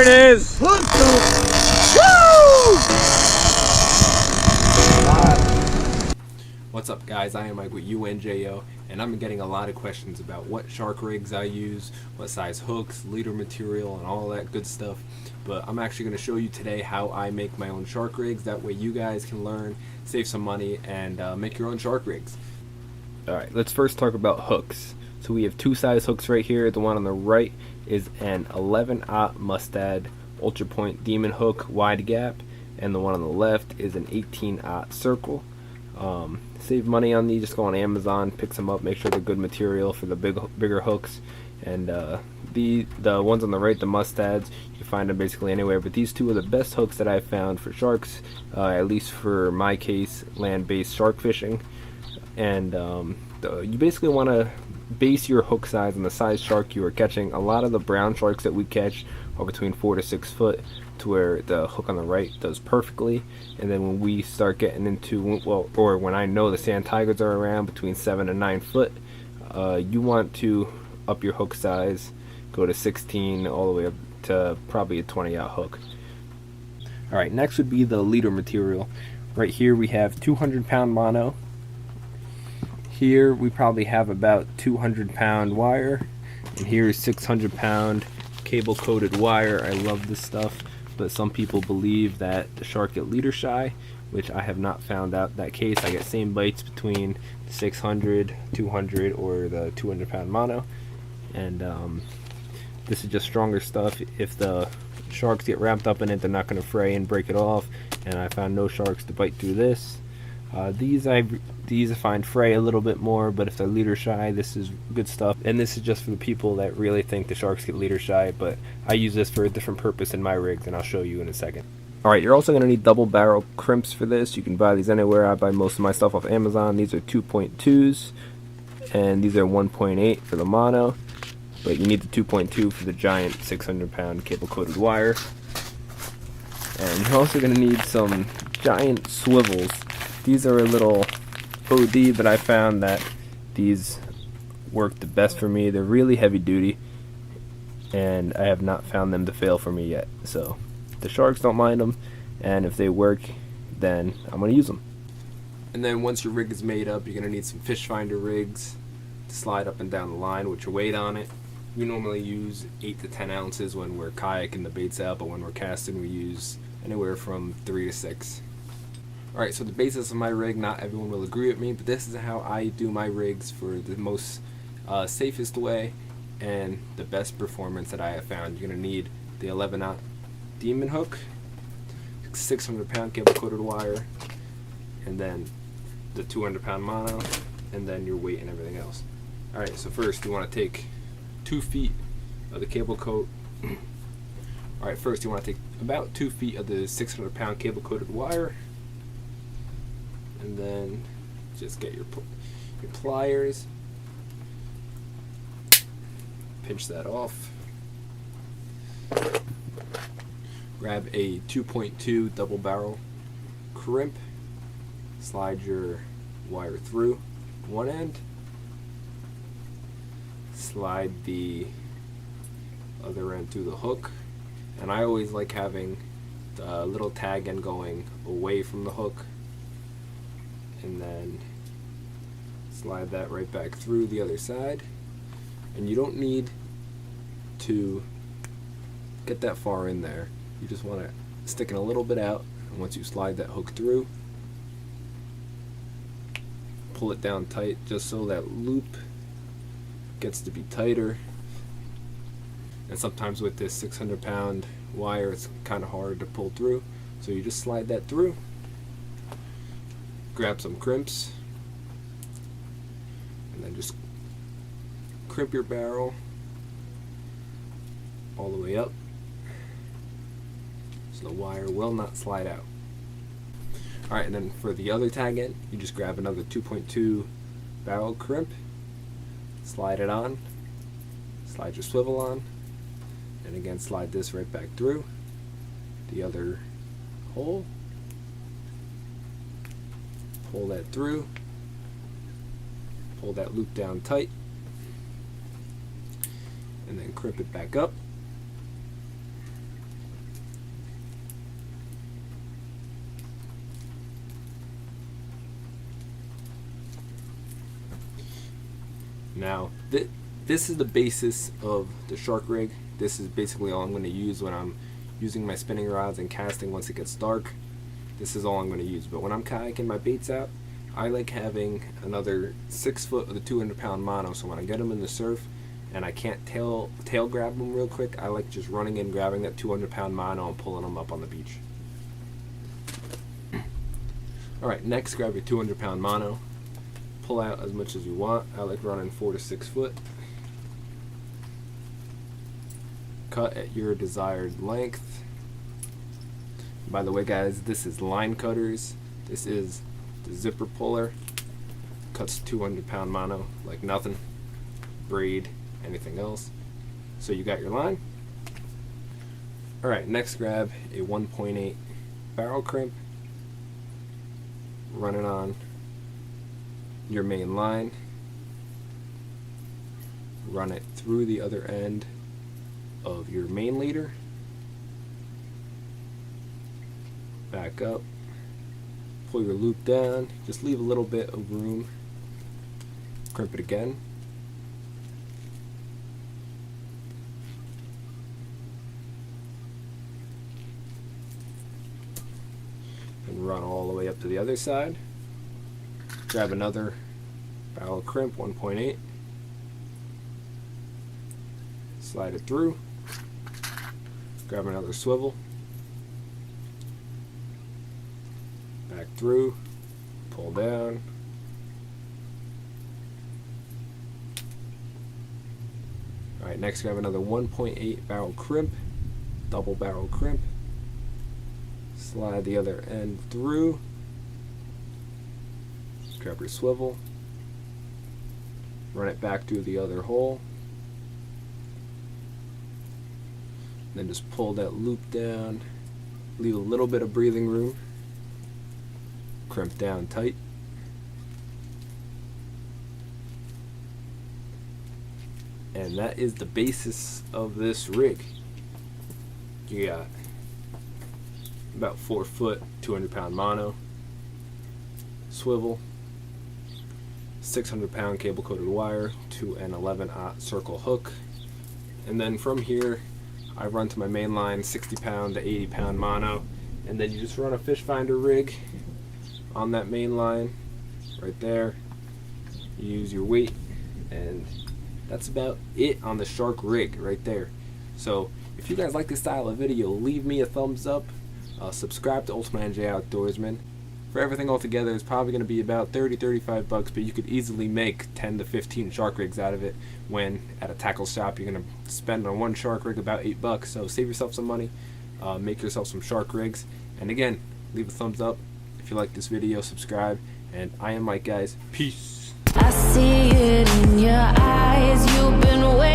it is! Woo! What's up, guys? I am Mike with UNJO, and I'm getting a lot of questions about what shark rigs I use, what size hooks, leader material, and all that good stuff. But I'm actually going to show you today how I make my own shark rigs. That way you guys can learn, save some money, and make your own shark rigs. Alright, let's first talk about hooks. So we have two size hooks right here. The one on the right is an 11-aught Mustad Ultra Point Demon Hook wide gap, and the one on the left is an 18-aught Circle. Save money on these, just go on Amazon, pick some up, make sure they're good material for the bigger hooks. And the ones on the right, the Mustads, you can find them basically anywhere, but these two are the best hooks that I've found for sharks, at least for my case, land-based shark fishing. And you basically want to base your hook size on the size shark you are catching. A lot of the brown sharks that we catch are between 4 to 6 foot, to where the hook on the right does perfectly. And then when we start getting into, or when I know the sand tigers are around between 7 and 9 foot, you want to up your hook size, go to 16 all the way up to probably a 20-aught hook. Alright, next would be the leader material. Right here we have 200-pound mono. Here we probably have about 200-pound wire, and here is 600-pound cable coated wire. I love this stuff, but some people believe that the shark get leader shy, which I have not found out that case. I get same bites between 600, 200, or the 200-pound mono, and this is just stronger stuff. If the sharks get wrapped up in it, they're not going to fray and break it off, and I found no sharks to bite through this. These I find fray a little bit more, but if they're leader shy, this is good stuff. And this is just for the people that really think the sharks get leader shy, but I use this for a different purpose in my rigs, and I'll show you in a second. Alright, you're also going to need double barrel crimps for this. You can buy these anywhere. I buy most of my stuff off Amazon. These are 2.2s, and these are 1.8 for the mono, but you need the 2.2 for the giant 600-pound cable coated wire. And you're also going to need some giant swivels. These are a little OD, but I found that these work the best for me. They're really heavy duty, and I have not found them to fail for me yet. So the sharks don't mind them, and if they work, then I'm going to use them. And then once your rig is made up, you're going to need some fish finder rigs to slide up and down the line with your weight on it. We normally use 8 to 10 ounces when we're kayaking the baits out, but when we're casting, we use anywhere from 3 to 6. Alright, so the basis of my rig, not everyone will agree with me, but this is how I do my rigs for the most safest way and the best performance that I have found. You're going to need the 11-aught Demon Hook, 600-pound cable coated wire, and then the 200-pound mono, and then your weight and everything else. Alright, so first you want to take 2 feet of the cable coat. Alright, first you want to take about 2 feet of the 600-pound cable coated wire, and then just get your pliers, pinch that off, grab a 2.2 double barrel crimp, slide your wire through one end, slide the other end through the hook, and I always like having the little tag end going away from the hook, and then slide that right back through the other side. And you don't need to get that far in there. You just want to stick it a little bit out, and once you slide that hook through, pull it down tight just so that loop gets to be tighter. And sometimes with this 600-pound wire, it's kind of hard to pull through, so you just slide that through. Grab some crimps, and then just crimp your barrel all the way up so the wire will not slide out. Alright, and then for the other tag end, you just grab another 2.2 barrel crimp, slide it on, slide your swivel on, and again slide this right back through the other hole. Pull that through, pull that loop down tight, and then crimp it back up, Now, this is the basis of the shark rig. This is basically all I'm going to use when I'm using my spinning rods and casting once it gets dark. This is all I'm going to use. But when I'm kayaking my baits out, I like having another 6 foot of the 200-pound mono, so when I get them in the surf and I can't tail grab them real quick, I like just running in, grabbing that 200-pound mono and pulling them up on the beach. Alright, next grab your 200-pound mono. Pull out as much as you want. I like running 4 to 6 foot. Cut at your desired length. By the way, guys, this is line cutters. This is the zipper puller. Cuts 200-pound mono like nothing. Braid, anything else. So you got your line. Alright, next grab a 1.8 barrel crimp. Run it on your main line. Run it through the other end of your main leader. Back up. Pull your loop down. Just leave a little bit of room. Crimp it again. And run all the way up to the other side. Grab another barrel crimp, 1.8. Slide it through. Grab another swivel. Back through. Pull down. Alright, next grab another 1.8 barrel crimp. Double barrel crimp. Slide the other end through. Grab your swivel. Run it back through the other hole. Then just pull that loop down. Leave a little bit of breathing room. Crimp down tight. And that is the basis of this rig. You got about 4 foot, 200-pound mono, swivel, 600-pound cable coated wire to an 11/0 circle hook, and then from here I run to my main line, 60-pound to 80-pound mono, and then you just run a fish finder rig on that main line right there. You use your weight, and that's about it on the shark rig right there. So if you guys like this style of video, leave me a thumbs up. Subscribe to Ultimate J Outdoorsmen. For everything all together, it's probably going to be about $30-35, but you could easily make 10 to 15 shark rigs out of it. When at a tackle shop, you're going to spend on one shark rig about $8. So save yourself some money, make yourself some shark rigs, and again, leave a thumbs up if you like this video. Subscribe, and I am Mike, guys. Peace. I see it in your eyes. You've been waiting.